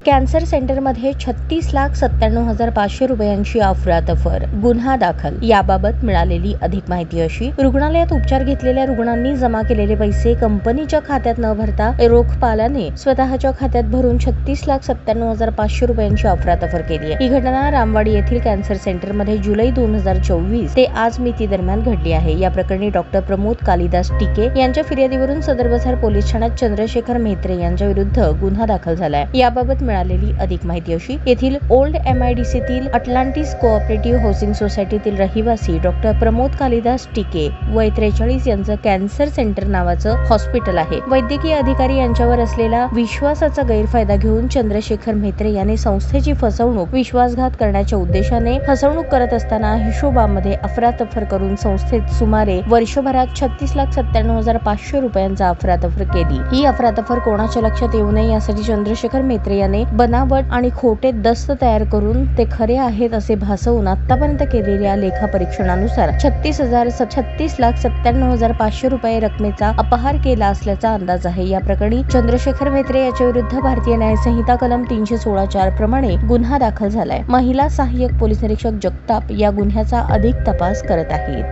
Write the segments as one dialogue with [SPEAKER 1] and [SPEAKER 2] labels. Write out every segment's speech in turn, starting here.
[SPEAKER 1] Cancer सेंटरमध्ये 36,97,500 रुपयांची अफरातफर, गुन्हा दाखल। याबाबत मिळालेली अधिक माहिती अशी: रुग्णालयात उपचार घेतलेल्या रुग्णांनी जमा केलेले पैसे कंपनीच्या खात्यात न भरता रोख पालाने स्वतःच्या खात्यात भरून 36,97,500 रुपयांची अफरातफर केली आहे। ही घटना रामवाडी येथील कॅन्सर सेंटरमध्ये जुलै 2024 ते आज मिती दरम्यान घडली आहे। या प्रकरणी डॉक्टर प्रमोद कालिदास टिके यांच्या फिर्यादीवरून सदर बसार पोलीस ठाण्यात चंद्रशेखर म्हेत्रे यांच्या विरुद्ध गुन्हा दाखल झालाय। याबाबत मिळालेली अधिक माहिती अशी: येथील ओल्ड MIDCतील अटलांटिस कोऑपरेटिव्ह हाऊसिंग सोसायटीतील रहिवासी डॉक्टर प्रमोद कालिदास टिके वय 43 यांचं कॅन्सर सेंटर नावाचं हॉस्पिटल आहे। वैद्यकीय अधिकारी यांच्यावर असलेला विश्वासाचा गैरफायदा घेऊन चंद्रशेखर म्हेत्रे यांनी संस्थेची फसवणूक, विश्वासघात करण्याच्या उद्देशाने फसवणूक करत असताना हिशोबामध्ये अफरातफर करून संस्थेत सुमारे वर्षभरात 36,97,500 रुपयांचा अफरातफर केली। ही अफरातफर कोणाच्या लक्षात येऊ नये यासाठी चंद्रशेखर म्हेत्रे याने बनावट आणि खोटे दस्त तयार करून ते खरे आहेत असे भासवून आतापर्यंत केलेल्या लेखापरीक्षणानुसार 36,97,500 रुपये रकमेचा अपहार केला असल्याचा अंदाज आहे। या प्रकरणी चंद्रशेखर म्हेत्रे याच्या विरुद्ध भारतीय न्याय संहिता कलम 316(4) प्रमाणे गुन्हा दाखल झालाय। महिला सहाय्यक पोलीस निरीक्षक जगताप या गुन्ह्याचा अधिक तपास करत आहेत।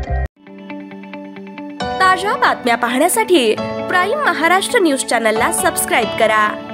[SPEAKER 2] ताज्या बातम्या पाहण्यासाठी प्राईम महाराष्ट्र न्यूज चॅनलला सबस्क्राईब करा।